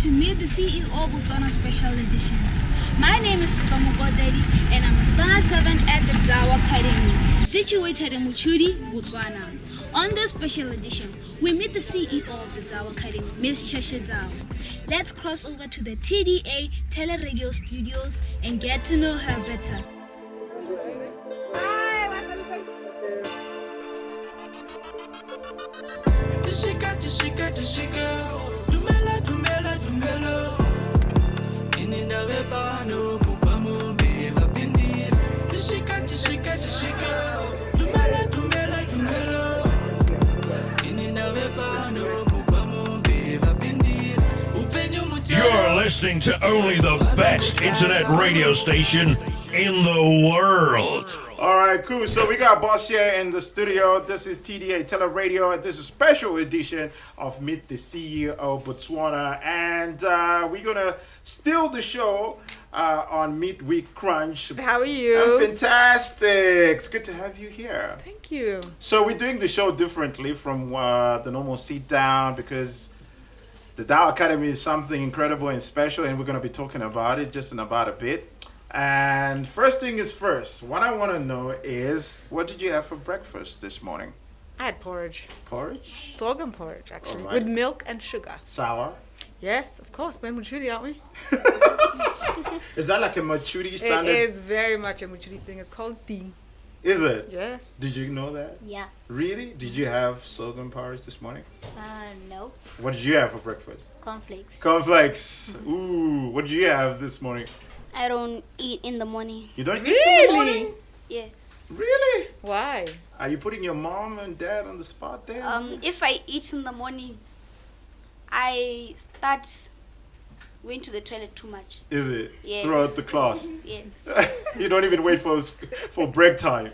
to Meet the CEO Botswana Special Edition. My name is Fukamukodedi and I'm a Star 7 at the Dow Academy, situated in Muchudi, Botswana. On this special edition, we meet the CEO of the Dow Academy, Ms. Cheshe Dow. Let's cross over to the TDA Teleradio studios and get to know her better. You're listening to only the best internet radio station in the world. All right, cool. So we got Boss here in the studio. This is TDA Teleradio. This is a special edition of Meet the CEO Botswana. And we're going to steal the show on Midweek Crunch. How are you? Fantastic. It's good to have you here. Thank you. So we're doing the show differently from the normal sit down because the Dow Academy is something incredible and special, and we're going to be talking about it just in about a bit. And first thing is first, what I want to know is, what did you have for breakfast this morning? I had porridge. Porridge? Sorghum porridge, actually, All right. with milk and sugar. Sour? Yes, of course. We're Muchudi, aren't we? Is that like a Machudi standard? It is very much a Muchudi thing. It's called ting. Is it? Yes. Did you know that? Yeah. Really? Did you have sorghum porridge this morning? No. What did you have for breakfast? Cornflakes. Cornflakes. Ooh, what did you have this morning? I don't eat in the morning. You don't eat in the morning? Really? Yes. Really? Why? Are you putting your mom and dad on the spot there? If I eat in the morning, I start going to the toilet too much. Is it? Yes. Throughout the class? Yes. You don't even wait for break time.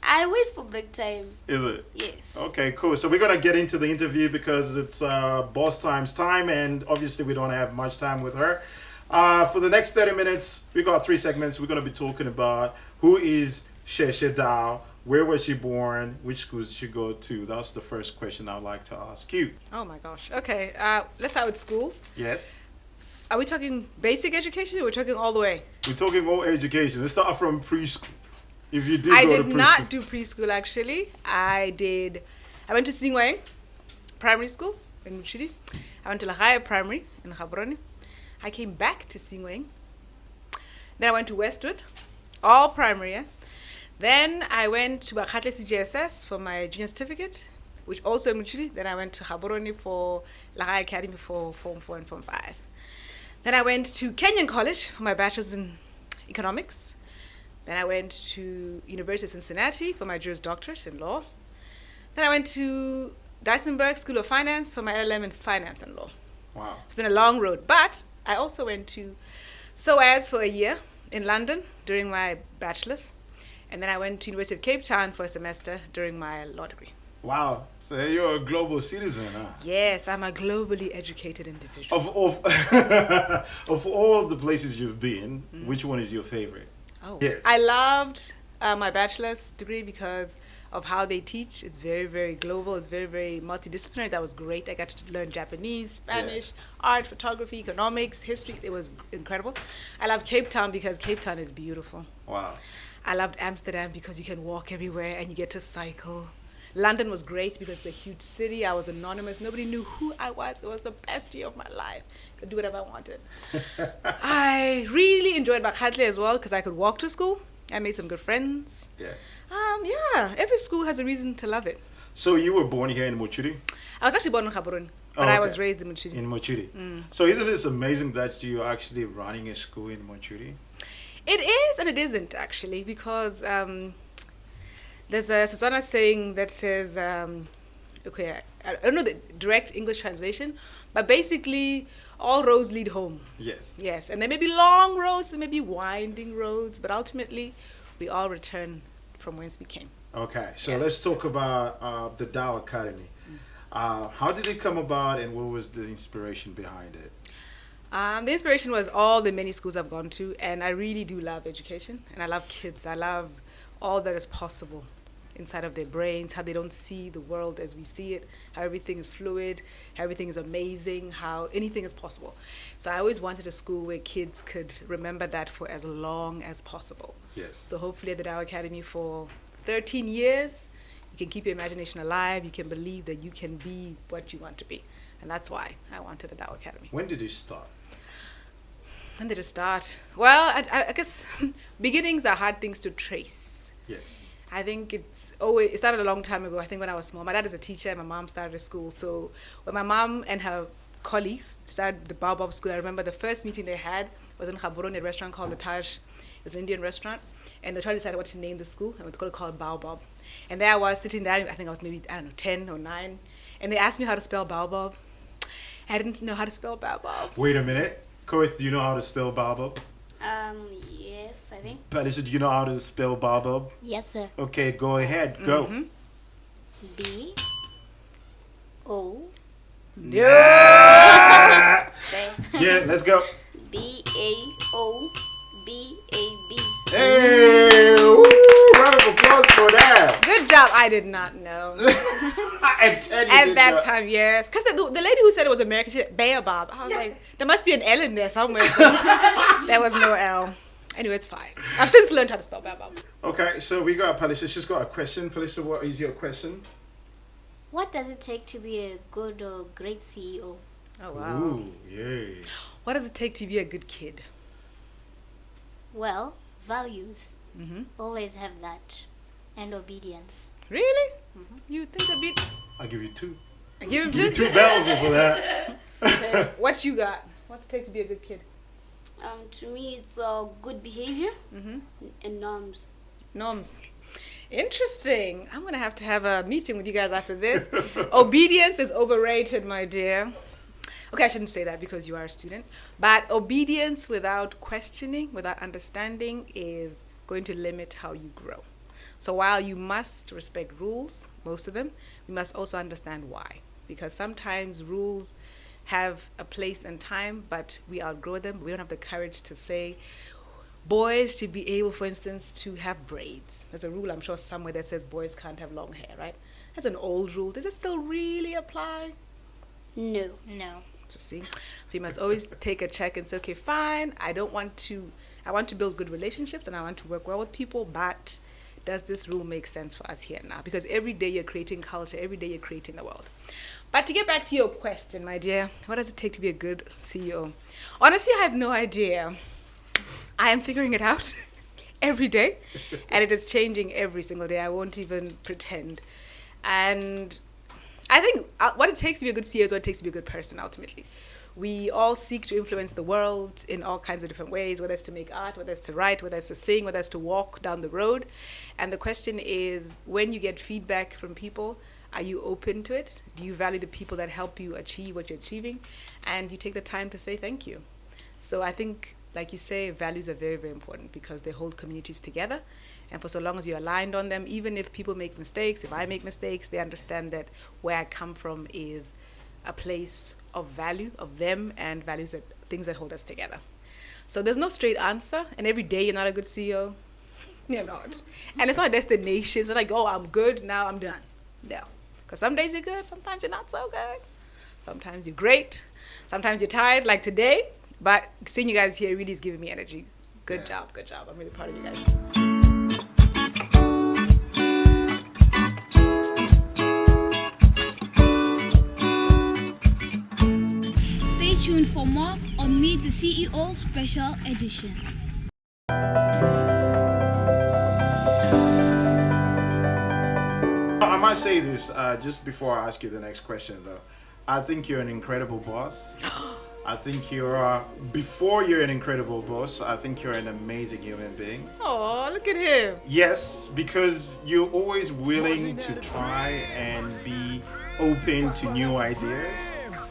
I wait for break time. Is it? Yes. Okay, cool. So we're going to get into the interview because it's Boss Time's time, and obviously we don't have much time with her. For the next 30 minutes, we got 3 segments. We're going to be talking about who is Cheshe Dow, where was she born, which schools did she go to. That's the first question I'd like to ask you. Oh my gosh. Okay. Let's start with schools. Yes? Are we talking basic education or we're talking all the way? We're talking all education. Let's start from preschool. If you did I go to did preschool. not do preschool, actually. I went to Singwang Primary School in Muchidi. I went to Lahaya Primary in Gaborone. I came back to Singwang. Then I went to Westwood, all primary. Yeah? Then I went to Bakhatle CGSS for my junior certificate, which also in Muchidi. Then I went to Gaborone for Dow Academy for Form 4 and Form 5. Then I went to Kenyon College for my bachelor's in economics. Then I went to University of Cincinnati for my Juris Doctorate in law. Then I went to Dysenberg School of Finance for my LLM in finance and law. Wow. It's been a long road, but I also went to SOAS for a year in London during my bachelor's. And then I went to University of Cape Town for a semester during my law degree. Wow. So you're a global citizen, huh? Yes, I'm a globally educated individual. Of all the places you've been, which one is your favorite? Oh, Yes. I loved my bachelor's degree because of how they teach. It's very, very global. It's very, very multidisciplinary. That was great. I got to learn Japanese, Spanish, art, photography, economics, history. It was incredible. I loved Cape Town because Cape Town is beautiful. Wow. I loved Amsterdam because you can walk everywhere and you get to cycle. London was great because it's a huge city. I was anonymous. Nobody knew who I was. It was the best year of my life. I could do whatever I wanted. I really enjoyed Bakhatle as well because I could walk to school. I made some good friends. Yeah. Yeah, every school has a reason to love it. So you were born here in Muchudi? I was actually born in Gaborone, but Oh, I okay. was raised in Muchidi. In Muchudi. So isn't it amazing that you're actually running a school in Muchudi? It is and it isn't actually because there's a Setswana saying that says, okay, I don't know the direct English translation, but basically all roads lead home. Yes. Yes, and there may be long roads, there may be winding roads, but ultimately we all return from whence we came. Okay, so Yes. let's talk about the Dow Academy. How did it come about and what was the inspiration behind it? The inspiration was all the many schools I've gone to, and I really do love education, and I love kids. I love all that is possible inside of their brains, how they don't see the world as we see it, how everything is fluid, how everything is amazing, how anything is possible. So I always wanted a school where kids could remember that for as long as possible. Yes. So hopefully at the Dow Academy for 13 years, you can keep your imagination alive, you can believe that you can be what you want to be. And that's why I wanted a Dow Academy. When did it start? When did it start? Well, I guess beginnings are hard things to trace. Yes. I think it started a long time ago. I think when I was small. My dad is a teacher and my mom started a school. So when my mom and her colleagues started the Baobab School, I remember the first meeting they had was in Gaborone, a restaurant called the Taj. It was an Indian restaurant. And they tried to decide what to name the school, and we called it Baobab. And there I was sitting there, I think I was maybe, 10 or 9. And they asked me how to spell Baobab. I didn't know how to spell Baobab. Wait a minute. Koith, do you know how to spell Baobab? Yes, I think. Palisa, do you know how to spell Baobab? Yes, sir. Okay, go ahead. Go. B O. No! Say Yeah, let's go. BAOBAB. Hey! Woo! Round of applause for that. Good job. I did not know. At 10, you At did that not. time, yes. Because the lady who said it was American, she said Baobab. I was like, there must be an L in there somewhere. There was no L. Anyway, it's fine. I've since learned how to spell Baobab. Okay, so we got Palisa. She's got a question. Palisa, what is your question? What does it take to be a good or great CEO? Oh, wow. Ooh, yay. What does it take to be a good kid? Well, values. Always have that. And obedience. Really? You think a bit... I'll give you 2. Give him Give you two. 2 bells over that. What you got? What's it take to be a good kid? To me, it's good behavior and norms. Norms. Interesting. I'm going to have a meeting with you guys after this. Obedience is overrated, my dear. Okay, I shouldn't say that because you are a student. But obedience without questioning, without understanding, is going to limit how you grow. So while you must respect rules, most of them, we must also understand why. Because sometimes rules have a place and time, but we outgrow them. We don't have the courage to say, boys should be able, for instance, to have braids. There's a rule, I'm sure, somewhere that says boys can't have long hair, right? That's an old rule. Does it still really apply? No. To see. So you must always take a check and say, okay, fine, I want to build good relationships and I want to work well with people, but does this rule make sense for us here now? Because every day you're creating culture, every day you're creating the world. But to get back to your question, my dear, what does it take to be a good CEO? Honestly, I have no idea. I am figuring it out every day, and it is changing every single day. I won't even pretend. And I think what it takes to be a good CEO is what it takes to be a good person, ultimately. We all seek to influence the world in all kinds of different ways, whether it's to make art, whether it's to write, whether it's to sing, whether it's to walk down the road. And the question is, when you get feedback from people, are you open to it? Do you value the people that help you achieve what you're achieving? And you take the time to say thank you. So I think, like you say, values are very, very important because they hold communities together. And for so long as you're aligned on them, even if people make mistakes, if I make mistakes, they understand that where I come from is a place of value of them and values, that things that hold us together. So there's no straight answer, and every day you're not a good CEO. You're not. And it's not a destination. It's not like, oh, I'm good, now I'm done. No. Because some days you're good, sometimes you're not so good. Sometimes you're great, sometimes you're tired, like today. But seeing you guys here really is giving me energy. Good job, good job. I'm really proud of you guys. Stay tuned for more on Meet the CEO Special Edition. I must say this just before I ask you the next question, though. I think you're an incredible boss. I think before you're an incredible boss, I think you're an amazing human being. Oh, look at him. Yes, because you're always willing to try and be open to new ideas.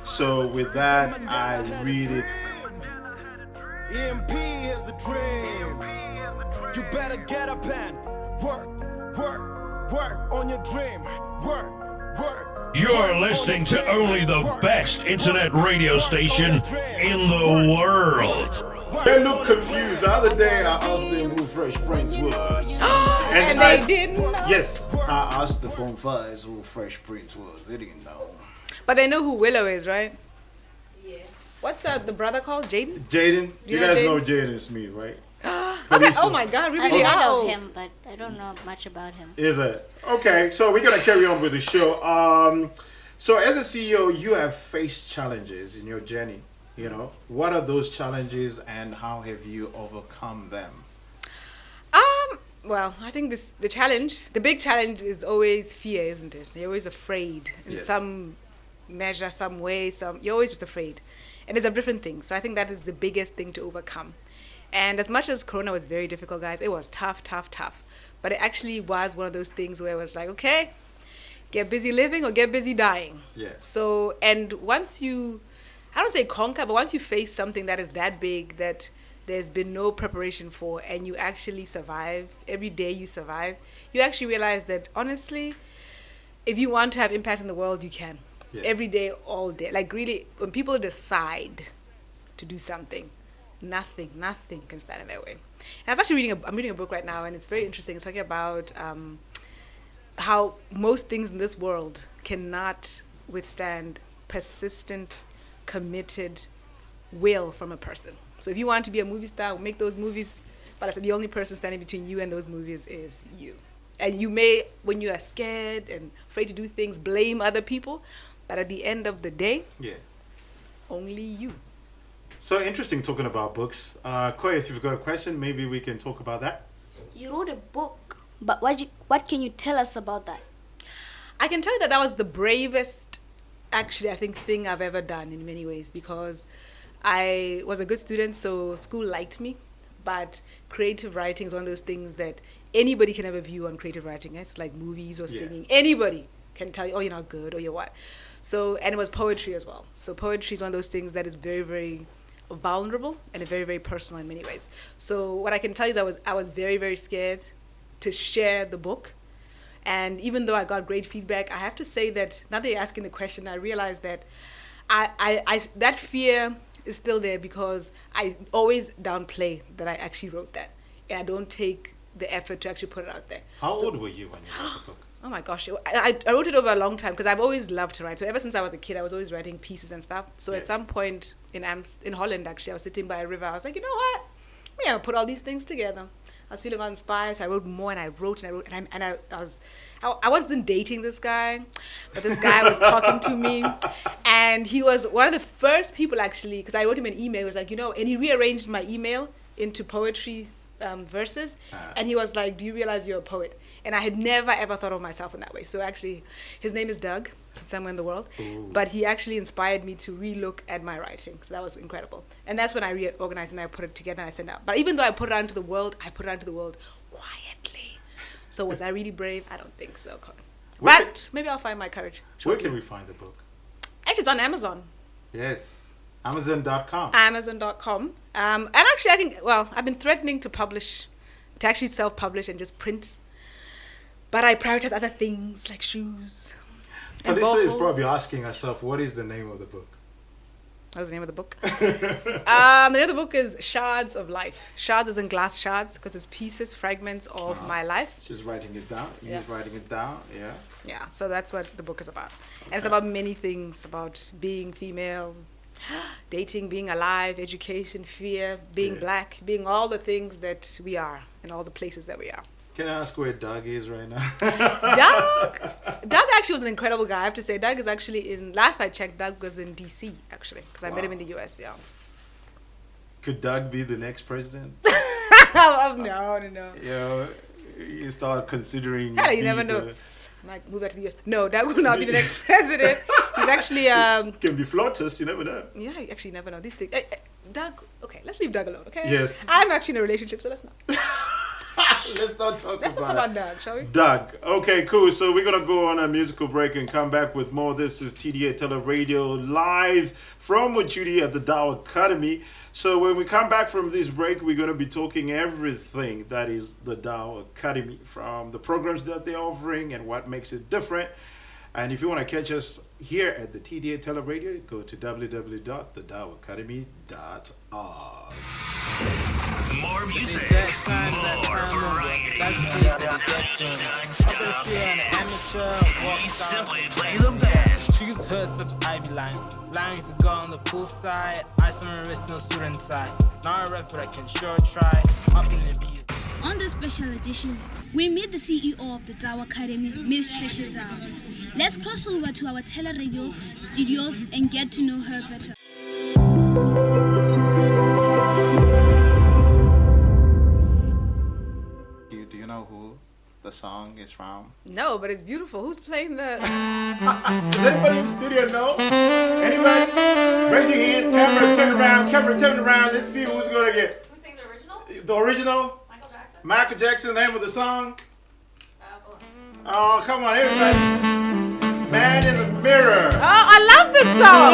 So with that, I really... EMP is a dream. You better get up and work on your dream. Work. You're listening to only the best internet radio station in the world. They look confused. The other day, I asked them who Fresh Prince was. And they didn't know. Yes. I asked the Form 5s who Fresh Prince was. They didn't know. But they know who Willow is, right? Yeah. What's the brother called? Jaden? Jaden. You know guys Jaden? know Jaden Smith, right? Okay. Oh my God, we I really heard are. of him, but I don't know much about him. Is it? Okay, so we're gonna carry on with the show. So as a CEO, you have faced challenges in your journey. You know, what are those challenges and how have you overcome them? Well, I think the big challenge is always fear, isn't it? You're always afraid in Yes. some measure, some way, you're always just afraid. And it's of different things. So I think that is the biggest thing to overcome. And as much as Corona was very difficult, guys, it was tough. But it actually was one of those things where it was like, okay, get busy living or get busy dying. Yeah. So, and once you, I don't say conquer, but once you face something that is that big that there's been no preparation for and you actually survive, every day you survive, you actually realize that honestly, if you want to have impact in the world, you can. Yeah. Every day, all day. Like really, when people decide to do something, nothing can stand in their way. And I was actually I'm reading a book right now and it's very interesting. It's talking about how most things in this world cannot withstand persistent, committed will from a person. So if you want to be a movie star, make those movies. But I said the only person standing between you and those movies is you. And you may, when you are scared and afraid to do things, blame other people. But at the end of the day, Yeah. only you. So interesting talking about books. Koya, if you've got a question, maybe we can talk about that. You wrote a book, but what can you tell us about that? I can tell you that was the bravest, actually, I think, thing I've ever done in many ways because I was a good student, so school liked me. But creative writing is one of those things that anybody can have a view on creative writing. It's like movies or singing. Anybody can tell you, oh, you're not good or you're what. So, and it was poetry as well. So poetry is one of those things that is very, very vulnerable and very, very personal in many ways. So what I can tell you is I was very, very scared to share the book. And even though I got great feedback, I have to say that now that you're asking the question, I realized that I that fear is still there because I always downplay that I actually wrote that. And I don't take the effort to actually put it out there. How old were you when you wrote the book? Oh my gosh, I wrote it over a long time because I've always loved to write. So ever since I was a kid, I was always writing pieces and stuff. So at some point in Holland, actually, I was sitting by a river. I was like, you know what? I'm gonna put all these things together. I was feeling inspired, so I wrote more and I wrote. I wasn't dating this guy, but this guy was talking to me, and he was one of the first people actually, because I wrote him an email. He was like, and he rearranged my email into poetry verses, and he was like, "Do you realize you're a poet?" And I had never ever thought of myself in that way. So actually, his name is Doug, somewhere in the world, but he actually inspired me to relook at my writing. So that was incredible, and that's when I reorganized and I put it together and I sent it out. But even though I put it out into the world, I put it out into the world quietly. So was I really brave? I don't think so. But maybe I'll find my courage. Where can we find the book? Actually, it's on Amazon. Yes, Amazon.com. Amazon.com. And actually, I've been threatening to actually self-publish and just print. But I prioritize other things like shoes. Alyssa is probably asking herself, what is the name of the book? What's the name of the book? The name of the book is Shards of Life. Shards is in glass shards because it's pieces, fragments of my life. She's writing it down. Yes. He's writing it down. Yeah. Yeah, so that's what the book is about. And it's about many things, about being female, dating, being alive, education, fear, being black, being all the things that we are and all the places that we are. Can I ask where Doug is right now? Doug actually was an incredible guy. I have to say, Doug is actually last I checked, Doug was in DC, actually, because I met him in the US, yeah. Could Doug be the next president? No. You start considering. Yeah, you never know. Might move back to the US. No, Doug will not be the next president. He's actually... Can be flirtatious, you never know. Yeah, you actually never know. These things... Doug, okay, let's leave Doug alone, okay? Yes. I'm actually in a relationship, so let's not. Let's not talk Let's talk about Doug, shall we? Doug. Okay, cool. So we're going to go on a musical break and come back with more. This is TDA Teleradio live from Mochudi at the Dow Academy. So when we come back from this break, we're going to be talking everything that is the Dow Academy, from the programs that they're offering and what makes it different. And if you want to catch us here at the TDA Teleradio, go to www.thedowacademy.org. More music, more variety. Non-stop hits. We simply play the best. Truth hurts such Ivy line. Lying to go on the poolside. I summer risk no student side. Not a rep, but I can sure try. Up in the beat. On this special edition, we meet the CEO of the Dow Academy, Miss Cheshe Dow. Let's cross over to our teleradio studios and get to know her better. Do you know who the song is from? No, but it's beautiful. Who's playing the... Does anybody in the studio know? Anybody? Raise your hand. Camera, turn around. Let's see who's going to get. Who sang the original? The original? Michael Jackson? Michael Jackson, the name of the song? Oh, come on, everybody. Man in the Mirror. Oh, I love this song.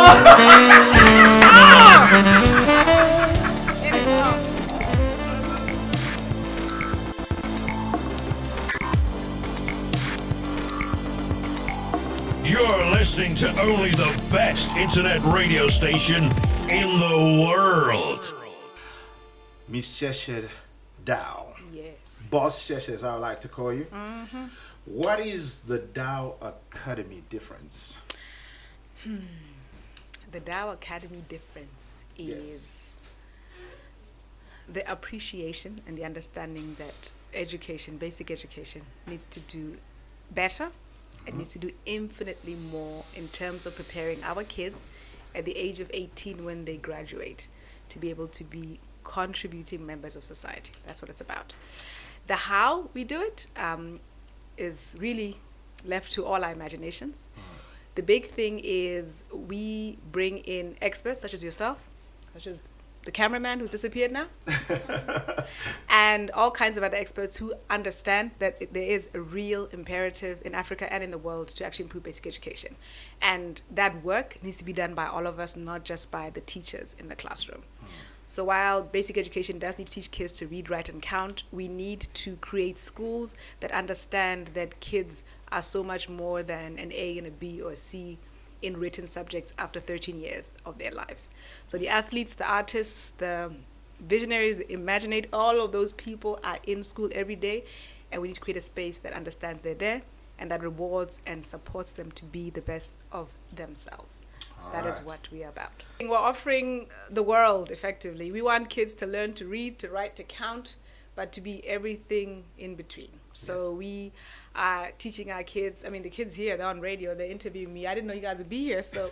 You're listening to only the best internet radio station in the world. Miss Cheshe Dow. Yes. Boss Cheshe, as I like to call you. Mm-hmm. What is the Dow Academy difference? The Dow Academy difference is the appreciation and the understanding that education, basic education, needs to do better. It needs to do infinitely more in terms of preparing our kids at the age of 18 when they graduate to be able to be contributing members of society. That's what it's about. The how we do it is really left to all our imaginations. The big thing is we bring in experts such as yourself, such as the cameraman who's disappeared now, and all kinds of other experts who understand that there is a real imperative in Africa and in the world to actually improve basic education. And that work needs to be done by all of us, not just by the teachers in the classroom. So while basic education does need to teach kids to read, write, and count, we need to create schools that understand that kids are so much more than an A and a B or a C in written subjects after 13 years of their lives. So the athletes, the artists, the visionaries, the imaginate, all of those people are in school every day, and we need to create a space that understands they're there and that rewards and supports them to be the best of themselves. That is what we are about. We're offering the world, effectively. We want kids to learn to read, to write, to count, but to be everything in between. So we are teaching our kids. I mean, the kids here, they're on radio, they're interviewing me. I didn't know you guys would be here, so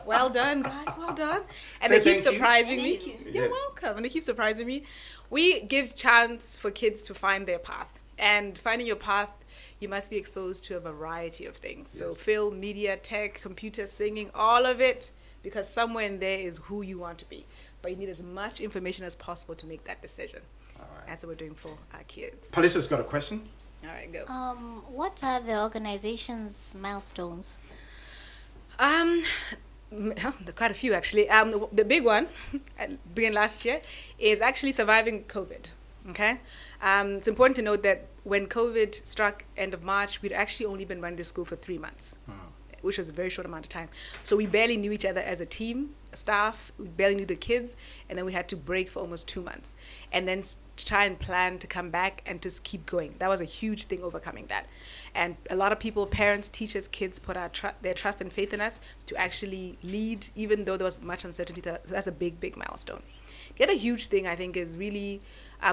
well done, guys, well done. And they keep surprising me. Thank you. You're welcome. And they keep surprising me. We give chance for kids to find their path. And finding your path, you must be exposed to a variety of things. So film, media, tech, computer, singing, all of it, because somewhere in there is who you want to be. But you need as much information as possible to make that decision. All right. That's what we're doing for our kids. Palissa's got a question. All right, go. What are the organization's milestones? There are quite a few, actually. The big one, beginning last year, is actually surviving COVID. Okay? It's important to note that when COVID struck end of March, we'd actually only been running the school for 3 months, which was a very short amount of time. So we barely knew each other as a team, staff, we barely knew the kids, and then we had to break for almost 2 months. And then try and plan to come back and just keep going. That was a huge thing, overcoming that. And a lot of people, parents, teachers, kids put their trust and faith in us to actually lead, even though there was much uncertainty. That's a big, big milestone. The other huge thing, I think, is really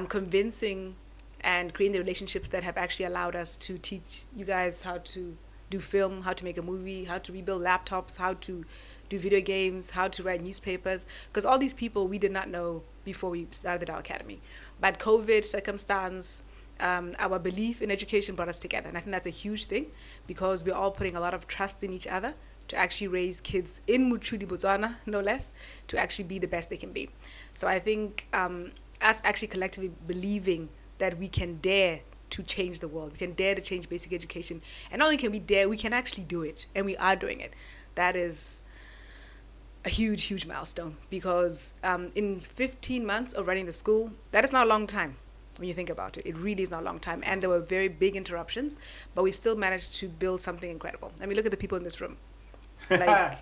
convincing and creating the relationships that have actually allowed us to teach you guys how to do film, how to make a movie, how to rebuild laptops, how to do video games, how to write newspapers. Because all these people we did not know before we started the Dow Academy. But COVID, circumstance, our belief in education brought us together. And I think that's a huge thing, because we're all putting a lot of trust in each other to actually raise kids in Muchudi, Botswana, no less, to actually be the best they can be. So I think us actually collectively believing that we can dare to change the world, we can dare to change basic education, and not only can we dare, we can actually do it, and we are doing it. That is a huge, huge milestone, because in 15 months of running the school, that is not a long time when you think about it. It really is not a long time, and there were very big interruptions, but we still managed to build something incredible. I mean, look at the people in this room. Like,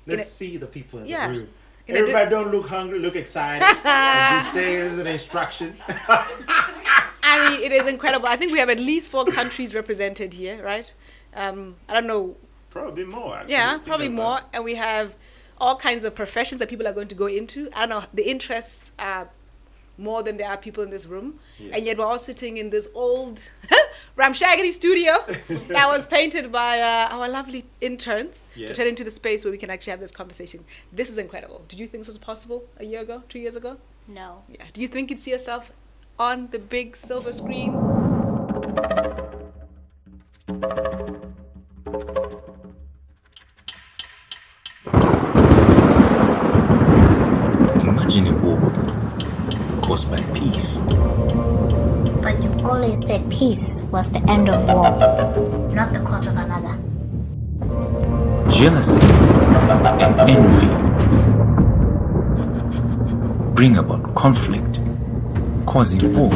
Let's see the people in the room. Everybody don't look hungry, look excited. Just say this is an instruction. I mean, it is incredible. I think we have at least 4 countries represented here, right? I don't know. Probably more, actually. Yeah, probably more. And we have all kinds of professions that people are going to go into. I don't know, the interests are more than there are people in this room. Yeah. And yet we're all sitting in this old ramshackety studio that was painted by our lovely interns to turn into the space where we can actually have this conversation. This is incredible. Did you think this was possible a year ago, 2 years ago? No. Yeah. Do you think you'd see yourself on the big silver screen? Imagine a war caused by peace. But you always said peace was the end of war, not the cause of another. Jealousy and envy bring about conflict, causing war.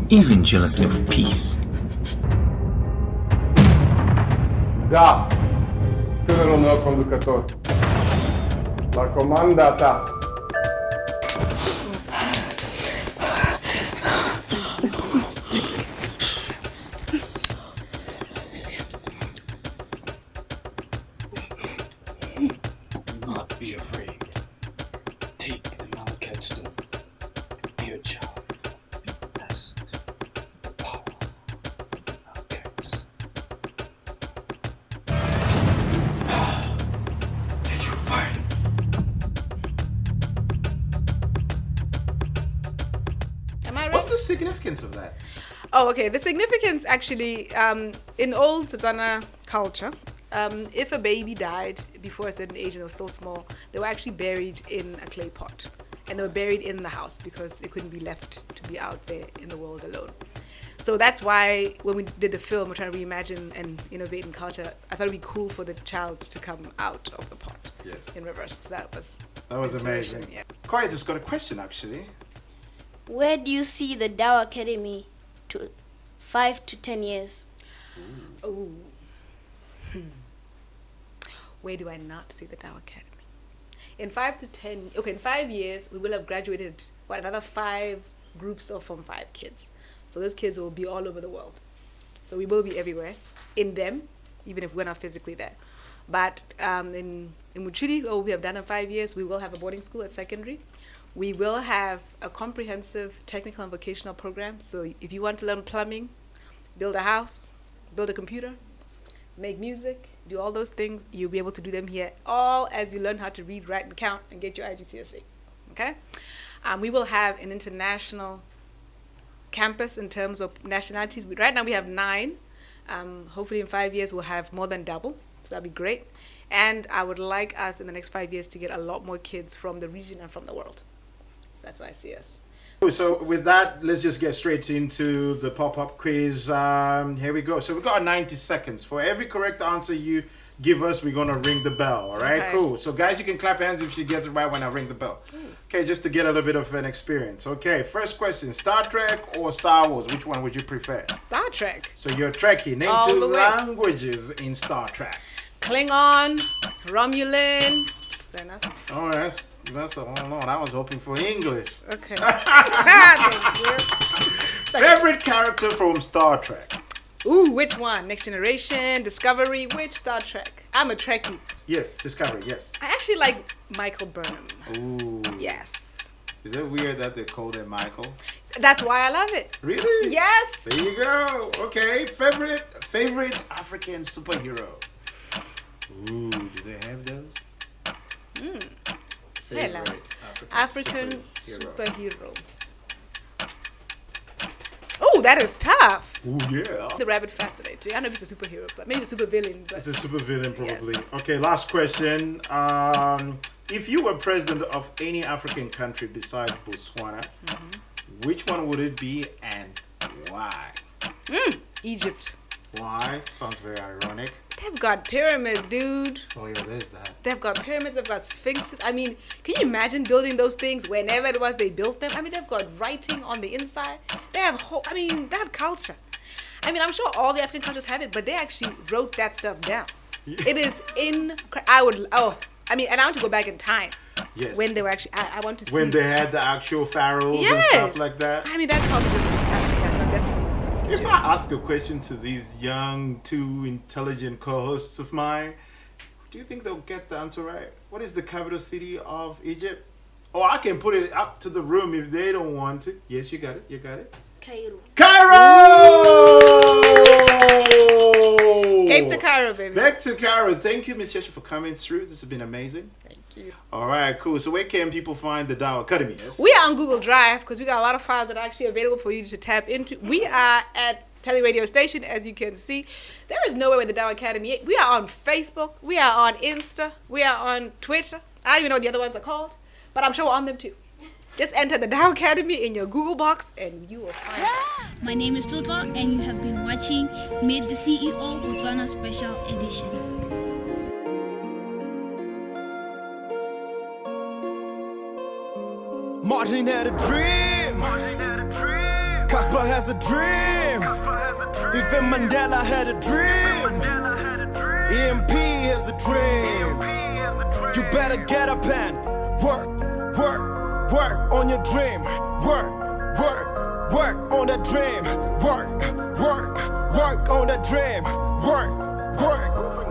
Even jealousy of peace. Da, colonel conducător. La comanda ta. Do not be afraid. Take the Malachi stone. Be a child. Test the power of the Malachites. Did you find? Am I right? What's the significance of that? Oh, okay. The significance actually, in old Tswana culture, if a baby died before a certain age and it was still small, they were actually buried in a clay pot. And they were buried in the house because it couldn't be left to be out there in the world alone. So that's why when we did the film, we're trying to reimagine and innovate in culture. I thought it'd be cool for the child to come out of the pot in reverse. So that was amazing. Yeah. Koi just got a question, actually. Where do you see the Dow Academy to 5 to 10 years? Ooh. Where do I not see the Dow Academy? In 5 years, we will have graduated, another 5 groups of Form 5 kids. So those kids will be all over the world. So we will be everywhere in them, even if we're not physically there. But in Muchiri, what we have done in 5 years, we will have a boarding school at secondary. We will have a comprehensive technical and vocational program. So if you want to learn plumbing, build a house, build a computer, make music, do all those things, you'll be able to do them here, all as you learn how to read, write, and count, and get your IGCSE. Okay? We will have an international campus in terms of nationalities. Right now we have 9. Hopefully in 5 years we'll have more than double. So that'd be great. And I would like us in the next 5 years to get a lot more kids from the region and from the world. So that's why I see us. So with that, let's just get straight into the pop-up quiz. Here we go. So we've got 90 seconds. For every correct answer you give us, we're going to ring the bell. All right, cool. So guys, you can clap your hands if she gets it right when I ring the bell. Okay, just to get a little bit of an experience. Okay, first question. Star Trek or Star Wars? Which one would you prefer? Star Trek. So you're a Trekkie. Name All 2 the way. languages in Star Trek. Klingon, Romulan. Is that enough? Oh, that's a whole lot. I was hoping for English. Okay. Favorite character from Star Trek? Ooh, which one? Next Generation, Discovery, which Star Trek? I'm a Trekkie. Yes, Discovery, yes. I actually like Michael Burnham. Ooh. Yes. Is it weird that they called him Michael? That's why I love it. Really? Yes. There you go. Okay, favorite African superhero? Ooh, do they have those? Hello. African superhero. Oh, that is tough. Ooh, yeah. The rabbit fascinates. I don't know if it's a superhero, but maybe it's a supervillain. It's a supervillain, probably. Yes. Okay, last question. If you were president of any African country besides Botswana, which one would it be and why? Egypt. Why? Sounds very ironic. They've got pyramids, dude. Oh, yeah, there's that. They've got pyramids, they've got sphinxes. I mean, can you imagine building those things whenever it was they built them? I mean, they've got writing on the inside. They have they have culture. I mean, I'm sure all the African countries have it, but they actually wrote that stuff down. Yeah. It is I mean, and I want to go back in time. Yes. When they were actually, I want to see. When they had the actual pharaohs and stuff like that. I mean, that culture just, yeah, no, definitely. If I ask a question to these young, two intelligent co-hosts of mine, do you think they'll get the answer right? What is the capital city of Egypt? Oh, I can put it up to the room if they don't want to. Yes, you got it. You got it. Cairo. Cape to Cairo, baby. Back to Cairo. Thank you, Ms. Cheshe, for coming through. This has been amazing. Thank you. All right, cool. So where can people find the Dow Academy? Yes? We are on Google Drive because we got a lot of files that are actually available for you to tap into. We are at Teleradio Station, as you can see. There is nowhere where the Dow Academy is. We are on Facebook. We are on Insta. We are on Twitter. I don't even know what the other ones are called, but I'm sure we're on them too. Just enter the Dow Academy in your Google box and you will find us. My name is Tlotlo and you have been watching Meet the CEO Botswana Special Edition. Martin had a dream. Casper has a dream. Even Mandela had a dream. EMP has a dream. You better get up and work on your dream. Work on that dream. Work on that dream.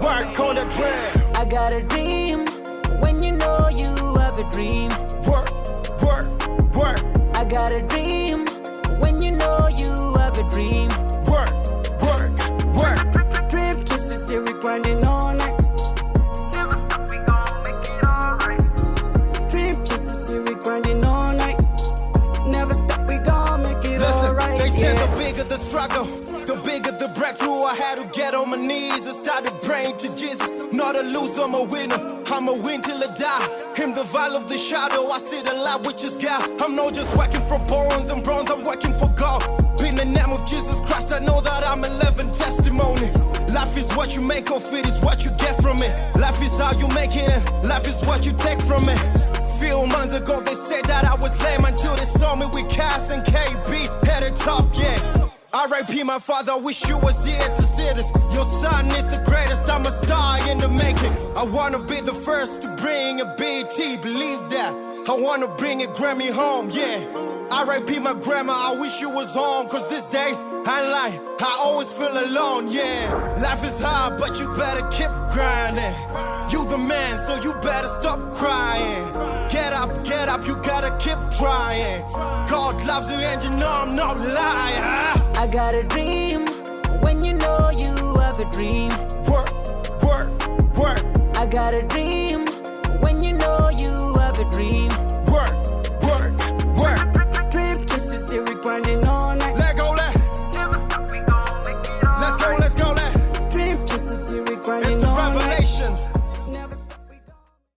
Work on that dream. I got a dream. When you know you have a dream. Work. I got a dream. When you know you have a dream. Work. Dream just a series grinding all night. Never stop, we gon' make it alright. Dream just a series grinding all night. Never stop, we gon' make it alright. They said the bigger the struggle, the bigger the breakthrough. I had to get on my knees and started praying to Jesus. Not a loser, I'm a winner. I'ma win till I die. In the valley of the shadow, I see the light which is God. I'm not just working for bones and bronze, I'm working for God. In the name of Jesus Christ, I know that I'm a living testimony. Life is what you make of it, is what you get from it. Life is how you make it, and life is what you take from it. Few months ago, they said that I was lame until they saw me with Cass and KB at the top, yeah. R.I.P. my father, wish you was here to see this. Your son is the greatest, I'm a star in the making. I wanna be the first to bring a BT, believe that. I wanna bring a Grammy home, yeah. R.I.P. my grandma, I wish you was home. Cause these days, I lie, I always feel alone, yeah. Life is hard, but you better keep grinding. You the man, so you better stop crying. Get up, you gotta keep trying. God loves you and you know I'm not lying. I got a dream. When you know you have a dream. Work. I got a dream.